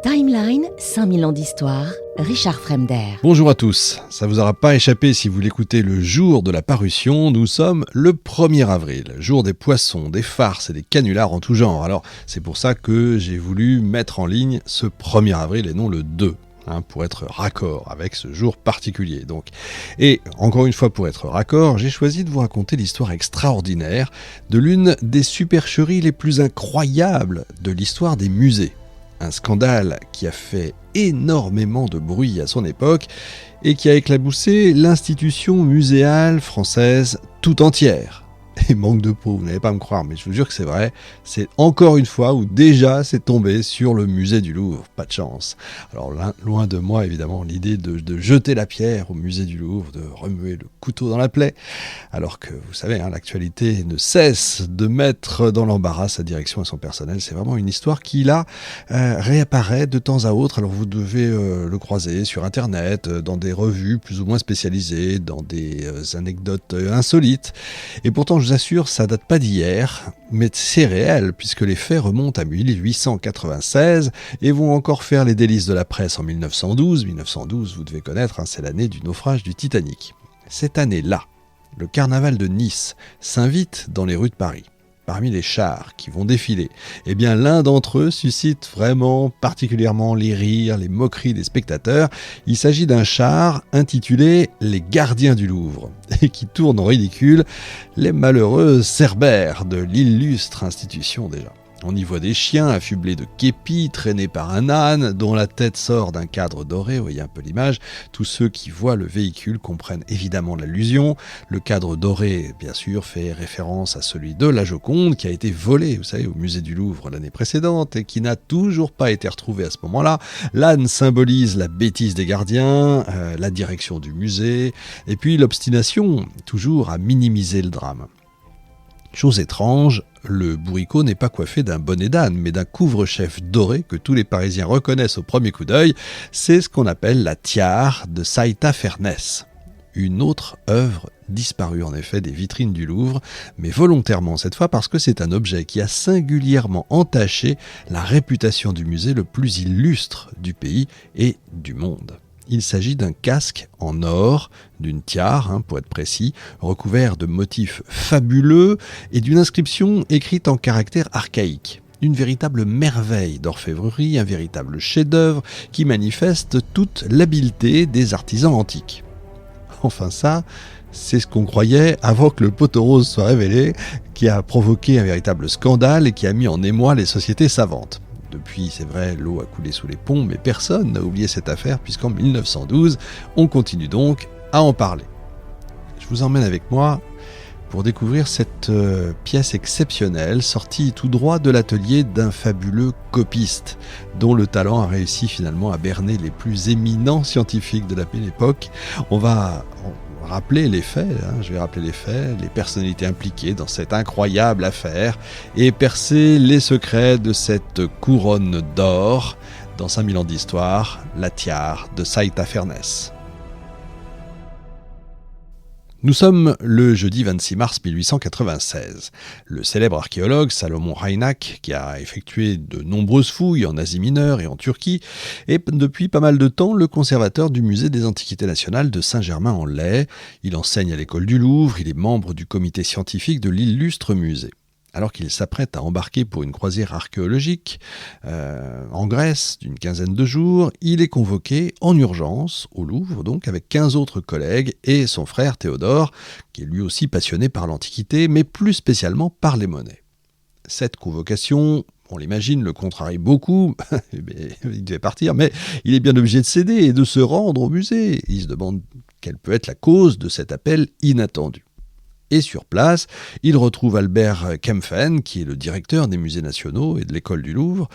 Timeline, 5000 ans d'histoire, Richard Fremder. Bonjour à tous, ça vous aura pas échappé si vous l'écoutez le jour de la parution, nous sommes le 1er avril, jour des poissons, des farces et des canulars en tout genre. Alors c'est pour ça que j'ai voulu mettre en ligne ce 1er avril et non le 2. Pour être raccord avec ce jour particulier. Et encore une fois, pour être raccord, j'ai choisi de vous raconter l'histoire extraordinaire de l'une des supercheries les plus incroyables de l'histoire des musées. Un scandale qui a fait énormément de bruit à son époque et qui a éclaboussé l'institution muséale française tout entière. Et manque de peau, vous n'allez pas me croire, mais je vous jure que c'est vrai, c'est encore une fois où déjà c'est tombé sur le musée du Louvre, pas de chance. Alors loin de moi évidemment l'idée de jeter la pierre au musée du Louvre, de remuer le couteau dans la plaie, alors que vous savez, l'actualité ne cesse de mettre dans l'embarras sa direction et son personnel. C'est vraiment une histoire qui là réapparaît de temps à autre, alors vous devez le croiser sur internet, dans des revues plus ou moins spécialisées, dans des anecdotes insolites, et pourtant je vous assure, ça date pas d'hier, mais c'est réel, puisque les faits remontent à 1896 et vont encore faire les délices de la presse en 1912. 1912, vous devez connaître, c'est l'année du naufrage du Titanic. Cette année-là, le carnaval de Nice s'invite dans les rues de Paris. Parmi les chars qui vont défiler, l'un d'entre eux suscite vraiment particulièrement les rires, les moqueries des spectateurs. Il s'agit d'un char intitulé « Les gardiens du Louvre » et qui tourne en ridicule les malheureux cerbères de l'illustre institution déjà. On y voit des chiens affublés de képis, traînés par un âne, dont la tête sort d'un cadre doré, vous voyez un peu l'image. Tous ceux qui voient le véhicule comprennent évidemment l'allusion. Le cadre doré, bien sûr, fait référence à celui de la Joconde, qui a été volé, vous savez, au musée du Louvre l'année précédente, et qui n'a toujours pas été retrouvé à ce moment-là. L'âne symbolise la bêtise des gardiens, la direction du musée, et puis l'obstination, toujours à minimiser le drame. Chose étrange, le bourricot n'est pas coiffé d'un bonnet d'âne, mais d'un couvre-chef doré que tous les Parisiens reconnaissent au premier coup d'œil. C'est ce qu'on appelle la tiare de Saïta Fernès. Une autre œuvre disparue en effet des vitrines du Louvre, mais volontairement cette fois parce que c'est un objet qui a singulièrement entaché la réputation du musée le plus illustre du pays et du monde. Il s'agit d'un casque en or, d'une tiare, pour être précis, recouvert de motifs fabuleux et d'une inscription écrite en caractères archaïques. Une véritable merveille d'orfèvrerie, un véritable chef-d'œuvre qui manifeste toute l'habileté des artisans antiques. Enfin ça, c'est ce qu'on croyait avant que le poteau rose soit révélé, qui a provoqué un véritable scandale et qui a mis en émoi les sociétés savantes. Depuis, c'est vrai, l'eau a coulé sous les ponts, mais personne n'a oublié cette affaire puisqu'en 1912, on continue donc à en parler. Je vous emmène avec moi pour découvrir cette pièce exceptionnelle sortie tout droit de l'atelier d'un fabuleux copiste dont le talent a réussi finalement à berner les plus éminents scientifiques de la belle époque. On va rappeler les faits, je vais rappeler les faits, les personnalités impliquées dans cette incroyable affaire et percer les secrets de cette couronne d'or dans 5000 ans d'histoire, la tiare de Saïta Fernès. Nous sommes le jeudi 26 mars 1896. Le célèbre archéologue Salomon Reinach, qui a effectué de nombreuses fouilles en Asie mineure et en Turquie, est depuis pas mal de temps le conservateur du musée des Antiquités nationales de Saint-Germain-en-Laye. Il enseigne à l'école du Louvre, il est membre du comité scientifique de l'illustre musée. Alors qu'il s'apprête à embarquer pour une croisière archéologique en Grèce d'une quinzaine de jours, il est convoqué en urgence au Louvre, donc avec 15 autres collègues et son frère Théodore, qui est lui aussi passionné par l'Antiquité, mais plus spécialement par les monnaies. Cette convocation, on l'imagine, le contrarie beaucoup, il devait partir, mais il est bien obligé de céder et de se rendre au musée. Il se demande quelle peut être la cause de cet appel inattendu. Et sur place, il retrouve Albert Kempfen, qui est le directeur des musées nationaux et de l'école du Louvre,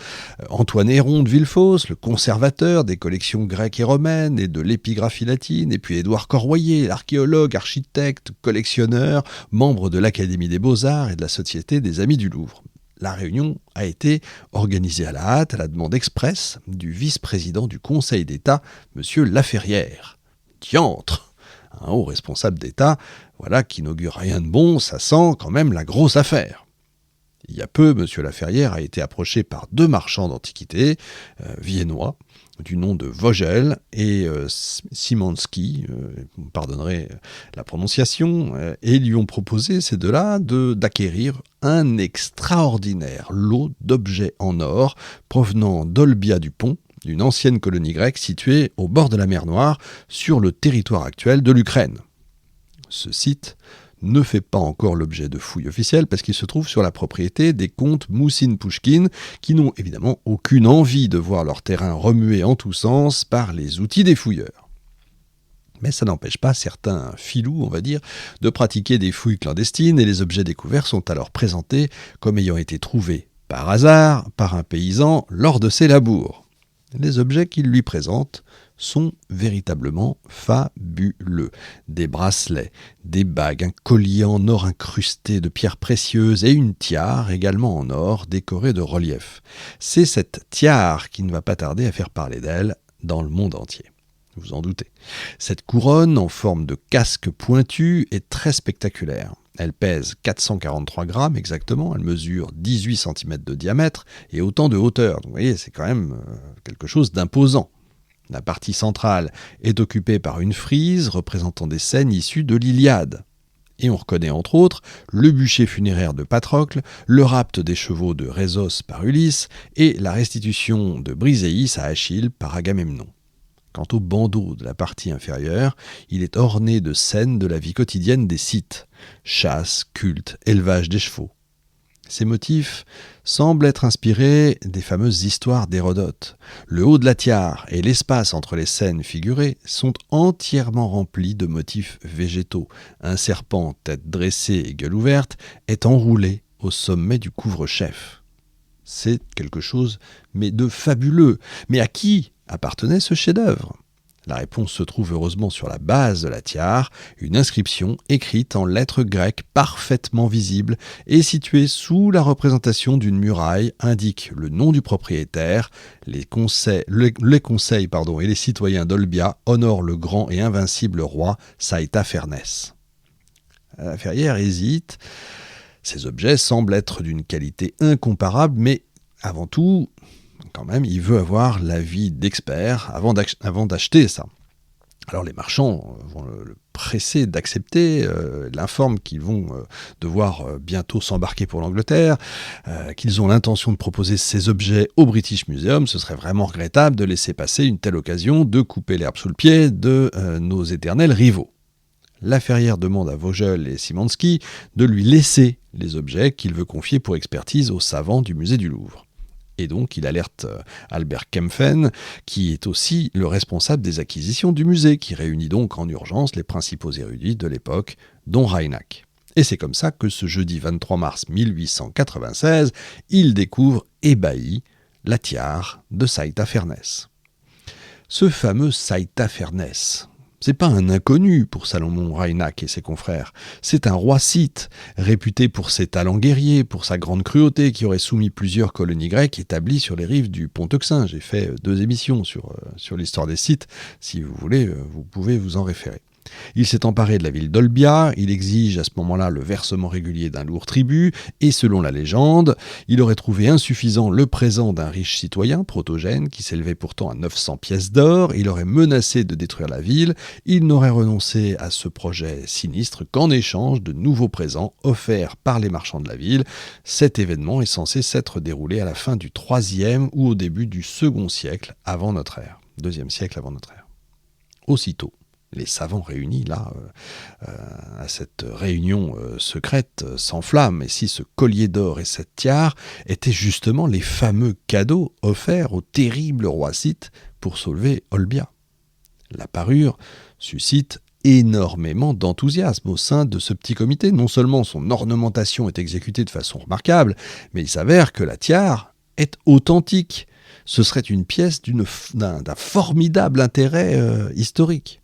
Antoine Héron de Villefausse, le conservateur des collections grecques et romaines et de l'épigraphie latine, et puis Édouard Corroyer, l'archéologue, architecte, collectionneur, membre de l'Académie des Beaux-Arts et de la Société des Amis du Louvre. La réunion a été organisée à la hâte, à la demande expresse du vice-président du Conseil d'État, M. Laferrière. Diantre! Un haut responsable d'État, voilà qui n'augure rien de bon, ça sent quand même la grosse affaire. Il y a peu, M. Laferrière a été approché par 2 marchands d'antiquités viennois, du nom de Vogel et Szymanski, vous me pardonnerez la prononciation, et lui ont proposé, ces deux-là, d'acquérir un extraordinaire lot d'objets en or provenant d'Olbia du Pont, d'une ancienne colonie grecque située au bord de la mer Noire, sur le territoire actuel de l'Ukraine. Ce site ne fait pas encore l'objet de fouilles officielles parce qu'il se trouve sur la propriété des comtes Moussine-Pouchkine qui n'ont évidemment aucune envie de voir leur terrain remué en tous sens par les outils des fouilleurs. Mais ça n'empêche pas certains filous, on va dire, de pratiquer des fouilles clandestines et les objets découverts sont alors présentés comme ayant été trouvés par hasard par un paysan lors de ses labours. Les objets qu'il lui présente sont véritablement fabuleux. Des bracelets, des bagues, un collier en or incrusté de pierres précieuses et une tiare également en or décorée de reliefs. C'est cette tiare qui ne va pas tarder à faire parler d'elle dans le monde entier. Vous en doutez. Cette couronne en forme de casque pointu est très spectaculaire. Elle pèse 443 grammes exactement, elle mesure 18 cm de diamètre et autant de hauteur. Donc, vous voyez, c'est quand même quelque chose d'imposant. La partie centrale est occupée par une frise représentant des scènes issues de l'Iliade. Et on reconnaît entre autres le bûcher funéraire de Patrocle, le rapt des chevaux de Rhésos par Ulysse et la restitution de Briséis à Achille par Agamemnon. Quant au bandeau de la partie inférieure, il est orné de scènes de la vie quotidienne des Scythes, chasse, culte, élevage des chevaux. Ces motifs semblent être inspirés des fameuses histoires d'Hérodote. Le haut de la tiare et l'espace entre les scènes figurées sont entièrement remplis de motifs végétaux. Un serpent, tête dressée et gueule ouverte, est enroulé au sommet du couvre-chef. C'est quelque chose de fabuleux. Mais à qui appartenait ce chef-d'œuvre ? La réponse se trouve heureusement sur la base de la tiare, une inscription écrite en lettres grecques parfaitement visible et située sous la représentation d'une muraille indique le nom du propriétaire. Les conseils et les citoyens d'Olbia honorent le grand et invincible roi Saïta-Fernès. Laferrière hésite. Ces objets semblent être d'une qualité incomparable, mais avant tout, quand même, il veut avoir l'avis d'experts avant d'acheter ça. Alors les marchands vont le presser d'accepter, l'informent qu'ils vont devoir bientôt s'embarquer pour l'Angleterre, qu'ils ont l'intention de proposer ces objets au British Museum. Ce serait vraiment regrettable de laisser passer une telle occasion de couper l'herbe sous le pied de nos éternels rivaux. Laferrière demande à Vogel et Szymanski de lui laisser les objets qu'il veut confier pour expertise aux savants du musée du Louvre. Et donc, il alerte Albert Kempfen, qui est aussi le responsable des acquisitions du musée, qui réunit donc en urgence les principaux érudits de l'époque, dont Reinach. Et c'est comme ça que ce jeudi 23 mars 1896, il découvre, ébahi, la tiare de Saïta-Fernès. Ce fameux Saïta-Fernès, c'est pas un inconnu pour Salomon Reinach et ses confrères. C'est un roi scythe, réputé pour ses talents guerriers, pour sa grande cruauté, qui aurait soumis plusieurs colonies grecques établies sur les rives du Pont Euxin. J'ai fait 2 émissions sur l'histoire des Scythes. Si vous voulez, vous pouvez vous en référer. Il s'est emparé de la ville d'Olbia, il exige à ce moment-là le versement régulier d'un lourd tribut, et selon la légende, il aurait trouvé insuffisant le présent d'un riche citoyen, Protogène, qui s'élevait pourtant à 900 pièces d'or, il aurait menacé de détruire la ville, il n'aurait renoncé à ce projet sinistre qu'en échange de nouveaux présents offerts par les marchands de la ville. Cet événement est censé s'être déroulé à la fin du IIIe ou au début du II siècle avant notre ère, 2e siècle avant notre ère. Aussitôt, les savants réunis là, à cette réunion secrète, s'enflamment. Et si ce collier d'or et cette tiare étaient justement les fameux cadeaux offerts au terrible roi scythe pour sauver Olbia. La parure suscite énormément d'enthousiasme au sein de ce petit comité. Non seulement son ornementation est exécutée de façon remarquable, mais il s'avère que la tiare est authentique. Ce serait une pièce d'un formidable intérêt historique.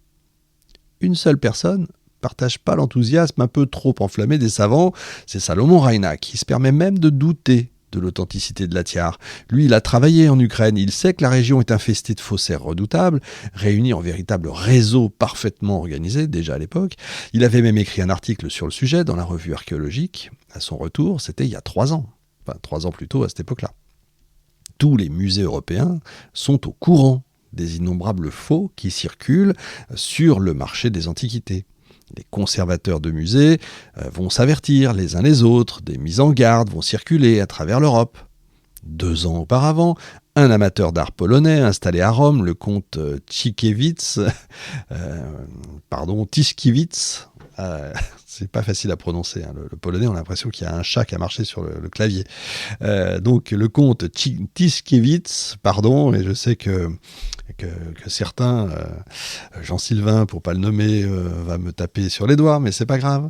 Une seule personne partage pas l'enthousiasme un peu trop enflammé des savants, c'est Salomon Reinach, qui se permet même de douter de l'authenticité de la tiare. Lui, il a travaillé en Ukraine, il sait que la région est infestée de faussaires redoutables, réunis en véritable réseau parfaitement organisé, déjà à l'époque. Il avait même écrit un article sur le sujet dans la revue archéologique. À son retour, c'était il y a 3 ans. enfin 3 ans plus tôt à cette époque-là. Tous les musées européens sont au courant des innombrables faux qui circulent sur le marché des antiquités. Les conservateurs de musées vont s'avertir les uns les autres, des mises en garde vont circuler à travers l'Europe. 2 ans auparavant, un amateur d'art polonais installé à Rome, le comte Tiszkiewicz, c'est pas facile à prononcer, hein, le polonais, on a l'impression qu'il y a un chat qui a marché sur le clavier. Donc le comte Tiszkiewicz, et je sais que certains, Jean-Sylvain, pour pas le nommer, va me taper sur les doigts, mais c'est pas grave.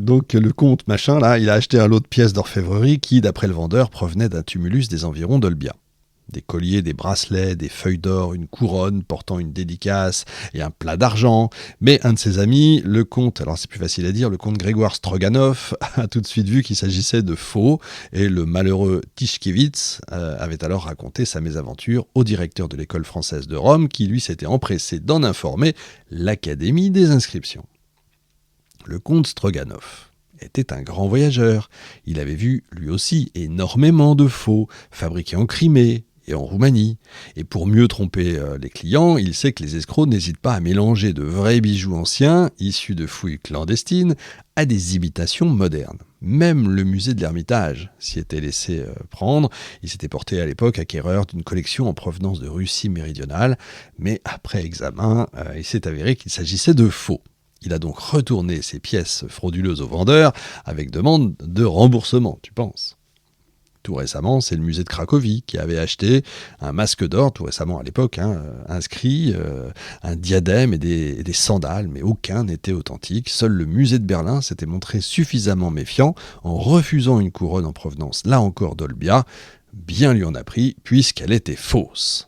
Donc le comte machin, là, il a acheté un lot de pièces d'orfèvrerie qui, d'après le vendeur, provenait d'un tumulus des environs d'Olbia. Des colliers, des bracelets, des feuilles d'or, une couronne portant une dédicace et un plat d'argent. Mais un de ses amis, le comte, alors c'est plus facile à dire, le comte Grégoire Stroganov, a tout de suite vu qu'il s'agissait de faux, et le malheureux Tiszkiewicz avait alors raconté sa mésaventure au directeur de l'école française de Rome, qui lui s'était empressé d'en informer l'Académie des inscriptions. Le comte Stroganov était un grand voyageur. Il avait vu, lui aussi, énormément de faux, fabriqués en Crimée et en Roumanie. Et pour mieux tromper les clients, il sait que les escrocs n'hésitent pas à mélanger de vrais bijoux anciens, issus de fouilles clandestines, à des imitations modernes. Même le musée de l'Ermitage s'y était laissé prendre. Il s'était porté à l'époque acquéreur d'une collection en provenance de Russie méridionale, mais après examen, il s'est avéré qu'il s'agissait de faux. Il a donc retourné ses pièces frauduleuses au vendeur avec demande de remboursement, tu penses. Tout récemment, c'est le musée de Cracovie qui avait acheté un masque d'or, tout récemment à l'époque, inscrit, un diadème et des sandales, mais aucun n'était authentique. Seul le musée de Berlin s'était montré suffisamment méfiant en refusant une couronne en provenance, là encore d'Olbia. Bien lui en a pris, puisqu'elle était fausse.